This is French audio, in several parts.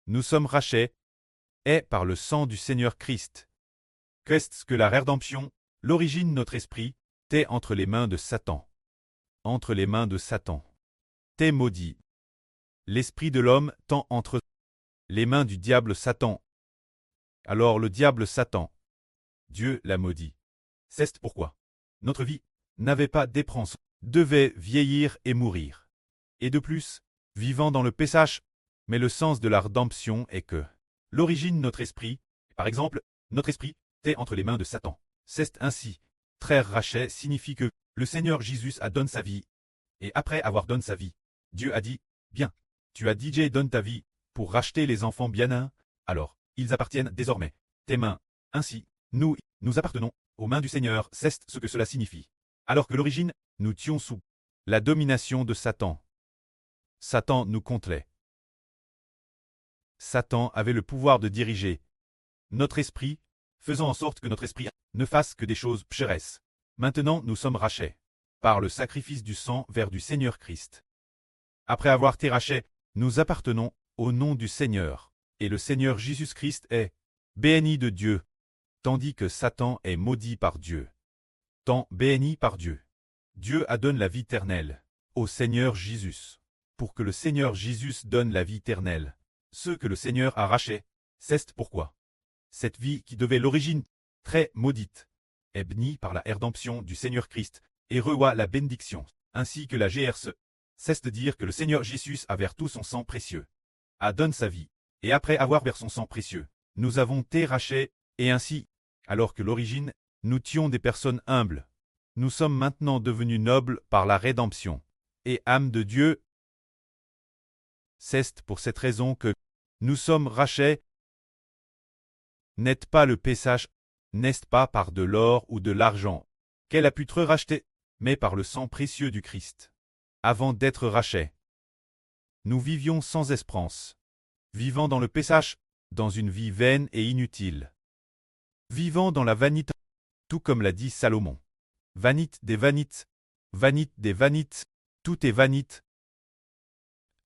nous sommes rachetés, est par le sang du Seigneur Christ. Qu'est-ce que la rédemption? L'origine de notre esprit, t'es entre les mains de Satan. Entre les mains de Satan. T'es maudit. L'esprit de l'homme tend entre les mains du diable Satan. Alors le diable Satan, Dieu l'a maudit. C'est pourquoi notre vie n'avait pas d'espérance, devait vieillir et mourir. Et de plus, vivant dans le péchage, mais le sens de la rédemption est que l'origine de notre esprit, par exemple, notre esprit, est entre les mains de Satan. C'est ainsi. Très rachet signifie que le Seigneur Jésus a donné sa vie. Et après avoir donné sa vie, Dieu a dit, bien, tu as dit donne ta vie pour racheter les enfants bien-uns, alors, ils appartiennent désormais. Tes mains. Ainsi, nous appartenons aux mains du Seigneur, c'est ce que cela signifie. Alors que l'origine, nous tions sous la domination de Satan. Satan nous contrôlait. Satan avait le pouvoir de diriger notre esprit, faisant en sorte que notre esprit ne fasse que des choses pécheresses. Maintenant nous sommes rachetés par le sacrifice du sang vers du Seigneur Christ. Après avoir été rachetés, nous appartenons au nom du Seigneur, et le Seigneur Jésus-Christ est béni de Dieu, tandis que Satan est maudit par Dieu. Tant béni par Dieu. Dieu a donné la vie éternelle au Seigneur Jésus. Pour que le Seigneur Jésus donne la vie éternelle, ce que le Seigneur a racheté, c'est pourquoi cette vie qui devait l'origine très maudite est bénie par la rédemption du Seigneur Christ et reçoit la bénédiction, ainsi que la GRC. C'est de dire que le Seigneur Jésus a versé tout son sang précieux, a donné sa vie, et après avoir versé son sang précieux, nous avons été rachetés, et ainsi, alors que l'origine, nous étions des personnes humbles, nous sommes maintenant devenus nobles par la rédemption, et âme de Dieu. C'est pour cette raison que nous sommes rachetés. N'est pas le péchage, n'est pas par de l'or ou de l'argent, qu'elle a pu te racheter, mais par le sang précieux du Christ. Avant d'être rachetés, nous vivions sans espérance, vivant dans le péchage, dans une vie vaine et inutile. Vivant dans la vanité, tout comme l'a dit Salomon. Vanite des vanites, tout est vanite.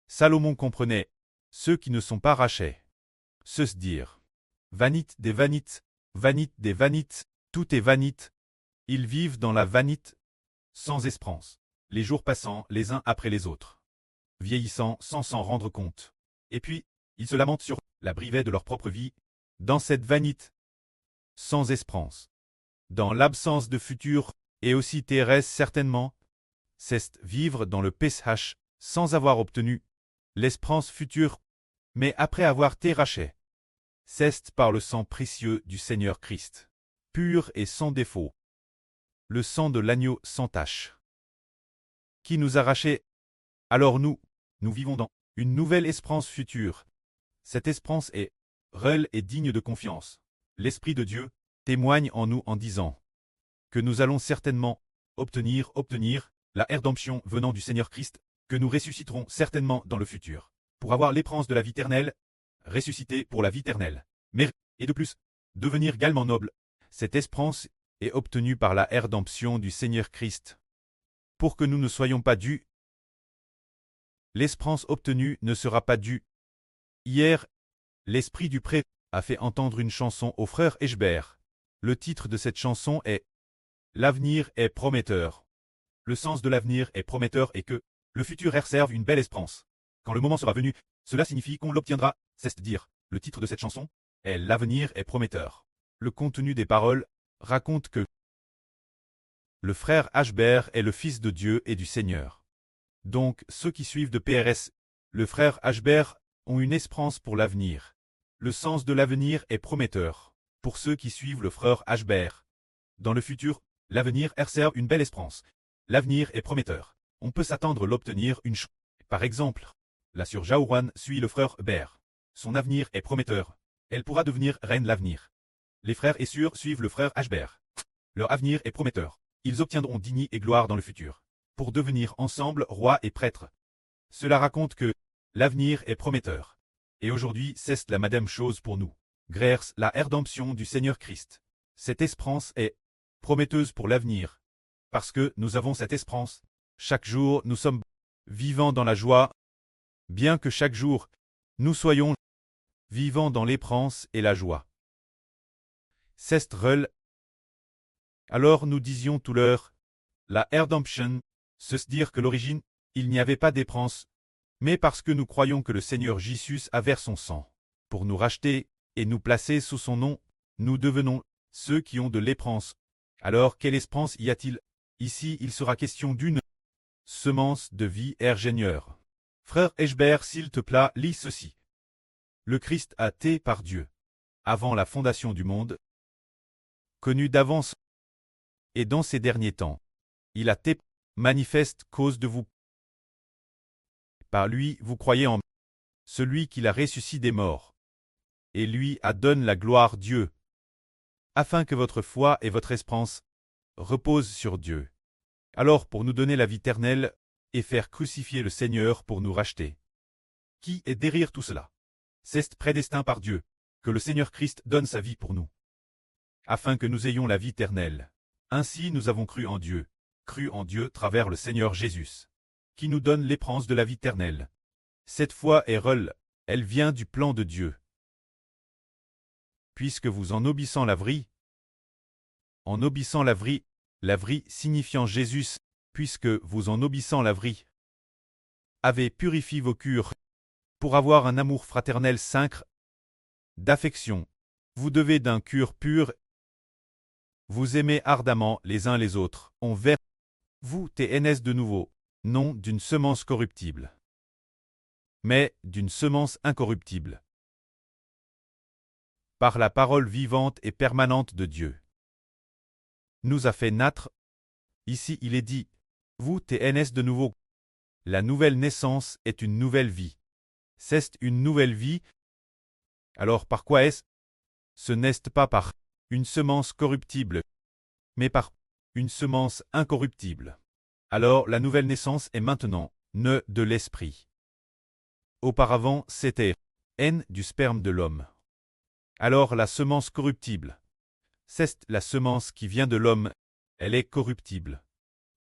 Salomon comprenait ceux qui ne sont pas rachetés. Se dire. Vanite des vanites, tout est vanite. Ils vivent dans la vanite, sans espérance, les jours passant les uns après les autres, vieillissant sans s'en rendre compte. Et puis, ils se lamentent sur la brivée de leur propre vie, dans cette vanite, sans espérance, dans l'absence de futur, et aussi terrestre certainement, c'est vivre dans le péchage, sans avoir obtenu l'espérance future, mais après avoir été racheté. C'est par le sang précieux du Seigneur Christ, pur et sans défaut, le sang de l'agneau sans tache, qui nous a rachetés. Alors nous vivons dans une nouvelle espérance future. Cette espérance est réelle et digne de confiance. L'Esprit de Dieu témoigne en nous en disant que nous allons certainement obtenir la rédemption venant du Seigneur Christ, que nous ressusciterons certainement dans le futur, pour avoir l'espérance de la vie éternelle, ressusciter pour la vie éternelle. Mais, et de plus, devenir également noble, cette espérance est obtenue par la rédemption du Seigneur Christ. Pour que nous ne soyons pas dus, l'espérance obtenue ne sera pas due. Hier, l'Esprit du prêtre a fait entendre une chanson au frère Eschbert. Le titre de cette chanson est « L'avenir est prometteur ». Le sens de l'avenir est prometteur et que le futur réserve une belle espérance. Quand le moment sera venu, cela signifie qu'on l'obtiendra, c'est-à-dire, le titre de cette chanson est « L'avenir est prometteur ». Le contenu des paroles raconte que le frère Eschbert est le Fils de Dieu et du Seigneur. Donc, ceux qui suivent de PRS, le frère Eschbert, ont une espérance pour l'avenir. Le sens de l'avenir est prometteur. Pour ceux qui suivent le frère Eschbert. Dans le futur, l'avenir réserve une belle espérance. L'avenir est prometteur. On peut s'attendre à l'obtenir une chose. Par exemple, la sœur Jaouran suit le frère Hubert. Son avenir est prometteur. Elle pourra devenir reine l'avenir. Les frères et sœurs suivent le frère Eschbert. Leur avenir est prometteur. Ils obtiendront dignité et gloire dans le futur, pour devenir ensemble rois et prêtres. Cela raconte que l'avenir est prometteur. Et aujourd'hui, c'est la même chose pour nous. Grâce la rédemption du Seigneur Christ. Cette espérance est prometteuse pour l'avenir. Parce que nous avons cette espérance, chaque jour nous sommes vivants dans la joie, bien que chaque jour nous soyons vivant dans l'épérance et la joie. C'est rel. Alors nous disions tout l'heure, la redemption, se dire que l'origine, il n'y avait pas d'épérance, mais parce que nous croyons que le Seigneur Jésus a versé son sang pour nous racheter et nous placer sous son nom, nous devenons ceux qui ont de l'espérance. Alors quelle espérance y a-t-il? Ici il sera question d'une semence de vie ingénieur. Frère Eschbert, s'il te plaît, lis ceci. Le Christ a été par Dieu, avant la fondation du monde, connu d'avance, et dans ces derniers temps, il a été manifeste cause de vous. Par lui vous croyez en celui qui l'a ressuscité des morts, et lui a donné la gloire Dieu, afin que votre foi et votre espérance reposent sur Dieu. Alors pour nous donner la vie éternelle, et faire crucifier le Seigneur pour nous racheter. Qui est derrière tout cela? C'est prédestiné par Dieu, que le Seigneur Christ donne sa vie pour nous, afin que nous ayons la vie éternelle. Ainsi nous avons cru en Dieu travers le Seigneur Jésus, qui nous donne l'espérance de la vie éternelle. Cette foi est réelle, elle vient du plan de Dieu. Puisque vous en obéissant la vraie signifiant Jésus, puisque vous en obéissant la vraie, avez purifié vos cœurs, pour avoir un amour fraternel sacre, d'affection, vous devez d'un cœur pur, vous aimez ardemment les uns les autres, envers vous TNS de nouveau, non d'une semence corruptible, mais d'une semence incorruptible, par la parole vivante et permanente de Dieu. Nous a fait naître, ici il est dit, vous TNS de nouveau. La nouvelle naissance est une nouvelle vie. C'est une nouvelle vie. Alors par quoi est-ce? Ce n'est pas par une semence corruptible, mais par une semence incorruptible. Alors la nouvelle naissance est maintenant née de l'esprit. Auparavant c'était haine du sperme de l'homme. Alors la semence corruptible, c'est la semence qui vient de l'homme, elle est corruptible.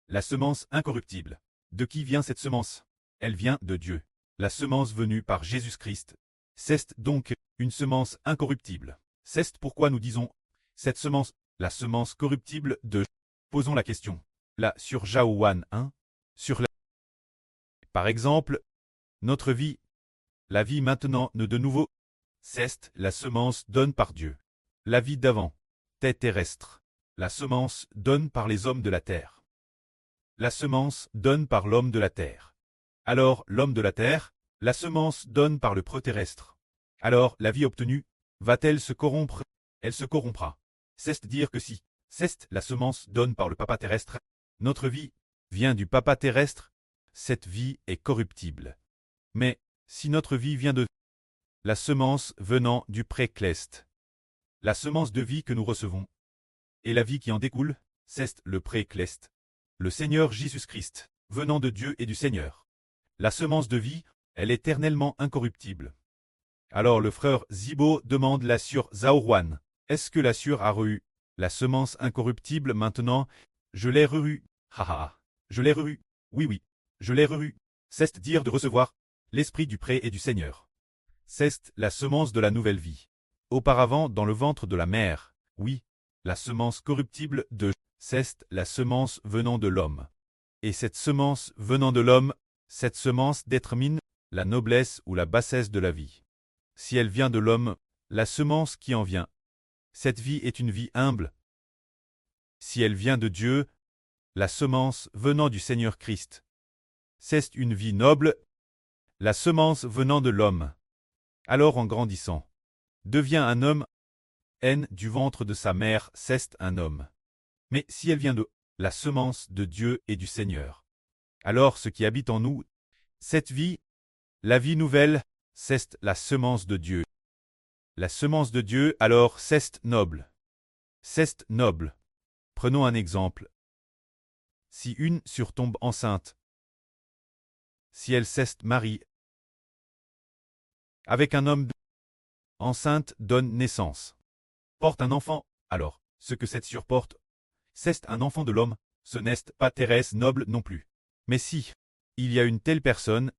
La semence incorruptible, de qui vient cette semence? Elle vient de Dieu. La semence venue par Jésus-Christ, c'est donc une semence incorruptible. C'est pourquoi nous disons, cette semence, la semence corruptible de... Posons la question, là sur Jaouan 1, sur la... Par exemple, notre vie, la vie maintenant ne de nouveau, c'est la semence donne par Dieu. La vie d'avant, t'es terrestre. La semence donne par les hommes de la terre. La semence donne par l'homme de la terre. Alors l'homme de la terre, la semence donne par le proterrestre. Alors la vie obtenue, va-t-elle se corrompre? Elle se corrompra. C'est dire que si, c'est la semence donne par le papa terrestre, notre vie vient du papa terrestre, cette vie est corruptible. Mais, si notre vie vient de la semence venant du pré-cleste, la semence de vie que nous recevons, et la vie qui en découle, c'est le pré-cleste, le Seigneur Jésus-Christ, venant de Dieu et du Seigneur. La semence de vie, elle est éternellement incorruptible. Alors le frère Zibo demande la sur Zaourouane. Est-ce que la sur a reçu la semence incorruptible maintenant? Je l'ai reçue. Haha. Je l'ai reçue. Oui. Je l'ai reçue. C'est dire de recevoir l'esprit du pré et du Seigneur. C'est la semence de la nouvelle vie. Auparavant dans le ventre de la mère, oui, la semence corruptible de c'est la semence venant de l'homme. Et cette semence venant de l'homme, cette semence détermine la noblesse ou la bassesse de la vie. Si elle vient de l'homme, la semence qui en vient, cette vie est une vie humble. Si elle vient de Dieu, la semence venant du Seigneur Christ, c'est une vie noble, la semence venant de l'homme. Alors en grandissant, devient un homme, haine du ventre de sa mère, c'est un homme. Mais si elle vient de la semence de Dieu et du Seigneur, alors ce qui habite en nous, cette vie, la vie nouvelle, c'est la semence de Dieu. La semence de Dieu, alors, c'est noble. C'est noble. Prenons un exemple. Si une surtombe enceinte, si elle c'est marie, avec un homme enceinte donne naissance, porte un enfant, alors, ce que cette surporte, c'est un enfant de l'homme, ce n'est pas terrestre noble non plus. Mais si il y a une telle personne,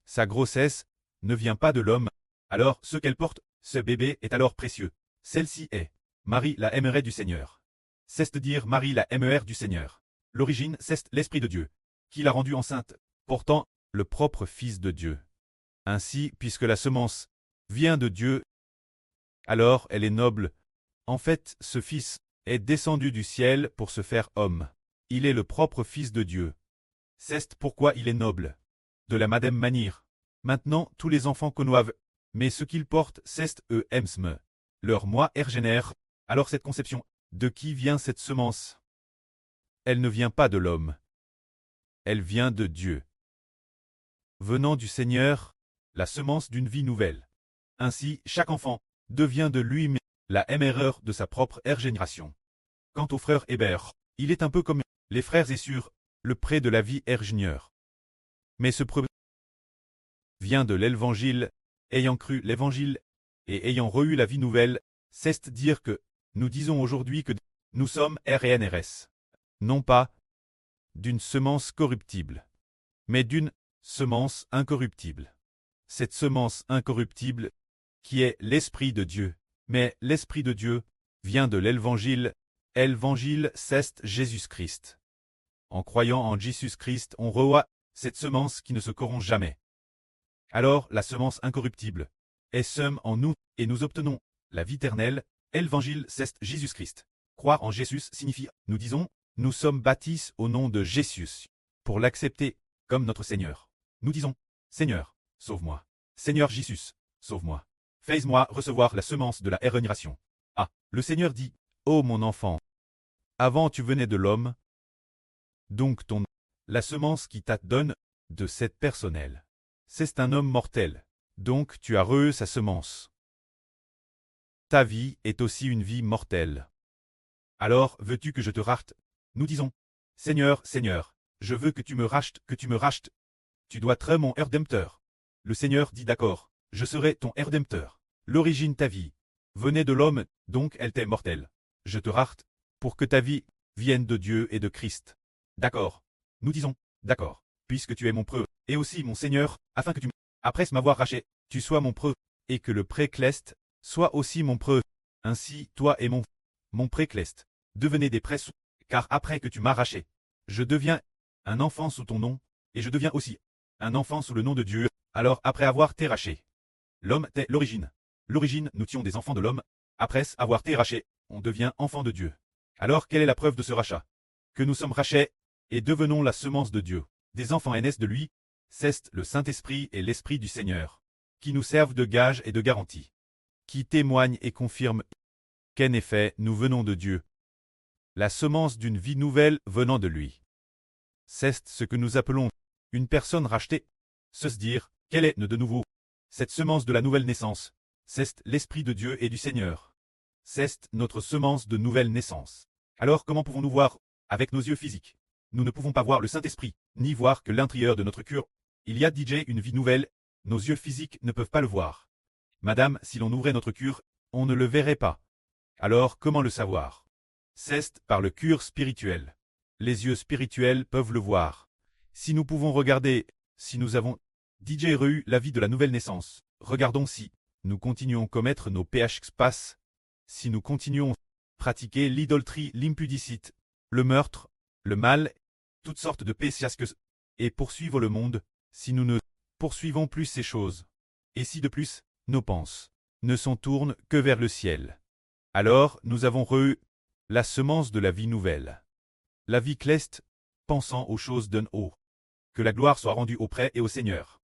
sa grossesse ne vient pas de l'homme, Alors, ce qu'elle porte, ce bébé est alors précieux. Celle-ci est Marie la aimerait du Seigneur. C'est-à-dire Marie la MER du Seigneur. L'origine, c'est l'Esprit de Dieu, qui l'a rendue enceinte, portant le propre Fils de Dieu. Ainsi, puisque la semence vient de Dieu, alors elle est noble. En fait, ce Fils est descendu du ciel pour se faire homme. Il est le propre Fils de Dieu. C'est pourquoi il est noble. De la même manière. Maintenant, tous les enfants connoivent, mais ce qu'ils portent, c'est emsme. Leur moi génère. Alors cette conception, de qui vient cette semence? Elle ne vient pas de l'homme. Elle vient de Dieu. Venant du Seigneur, la semence d'une vie nouvelle. Ainsi, chaque enfant devient de lui-même la erreur de sa propre génération. Quant au frère Hébert, il est un peu comme les frères Essur, le pré de la vie ingénieur. Mais ce pré vient de l'évangile, ayant cru l'évangile et ayant reçu la vie nouvelle, c'est dire que nous disons aujourd'hui que nous sommes RNRS. Non pas d'une semence corruptible, mais d'une semence incorruptible. Cette semence incorruptible, qui est l'Esprit de Dieu. Mais l'Esprit de Dieu vient de l'Évangile. L'Évangile, c'est Jésus-Christ. En croyant en Jésus-Christ, on reçoit cette semence qui ne se corrompt jamais. Alors, la semence incorruptible est sème en nous, et nous obtenons la vie éternelle. L'Évangile, c'est Jésus-Christ. Croire en Jésus signifie, nous disons, nous sommes baptisés au nom de Jésus, pour l'accepter comme notre Seigneur. Nous disons, Seigneur, sauve-moi. Seigneur Jésus, sauve-moi. Fais-moi recevoir la semence de la régénération. Ah, le Seigneur dit, ô mon enfant, avant tu venais de l'homme, donc la semence qui t'a donne de cette personnelle. C'est un homme mortel, donc tu as reçu sa semence. Ta vie est aussi une vie mortelle. Alors veux-tu que je te rachète? Nous disons, Seigneur, Seigneur, je veux que tu me rachètes, que tu me rachètes. Tu dois être mon rédempteur. Le Seigneur dit d'accord, je serai ton rédempteur. L'origine ta vie venait de l'homme, donc elle t'est mortelle. Je te rachète pour que ta vie vienne de Dieu et de Christ. D'accord. Nous disons, d'accord, puisque tu es mon preux, et aussi mon Seigneur, afin que tu, après m'avoir racheté, tu sois mon preux, et que le précleste soit aussi mon preux. Ainsi, toi et mon précleste, devenez des prêts, car après que tu m'as racheté, je deviens un enfant sous ton nom, et je deviens aussi un enfant sous le nom de Dieu, alors après avoir été racheté. L'homme est l'origine. L'origine, nous tuons des enfants de l'homme, après avoir été racheté, on devient enfant de Dieu. Alors quelle est la preuve de ce rachat? Que nous sommes rachetés, et devenons la semence de Dieu. Des enfants naissent de lui, c'est le Saint-Esprit et l'Esprit du Seigneur, qui nous servent de gage et de garantie, qui témoignent et confirment qu'en effet nous venons de Dieu. La semence d'une vie nouvelle venant de lui. C'est ce que nous appelons une personne rachetée. Se dire, quelle est de nouveau cette semence de la nouvelle naissance? C'est l'Esprit de Dieu et du Seigneur. C'est notre semence de nouvelle naissance. Alors comment pouvons-nous voir avec nos yeux physiques? Nous ne pouvons pas voir le Saint-Esprit, ni voir que l'intérieur de notre cœur. Il y a DJ une vie nouvelle, nos yeux physiques ne peuvent pas le voir. Madame, si l'on ouvrait notre cœur, on ne le verrait pas. Alors comment le savoir? C'est par le cœur spirituel. Les yeux spirituels peuvent le voir. Si nous pouvons regarder, si nous avons DJ reçu la vie de la nouvelle naissance, regardons si nous continuons à commettre nos péchés passent, si nous continuons à pratiquer l'idolâtrie, l'impudicité, le meurtre, le mal, toutes sortes de péchés, et poursuivre le monde, si nous ne poursuivons plus ces choses, et si de plus, nos pensées ne s'en tournent que vers le ciel. Alors nous avons reçu la semence de la vie nouvelle. La vie céleste, pensant aux choses d'un haut. Que la gloire soit rendue auprès et au Seigneur.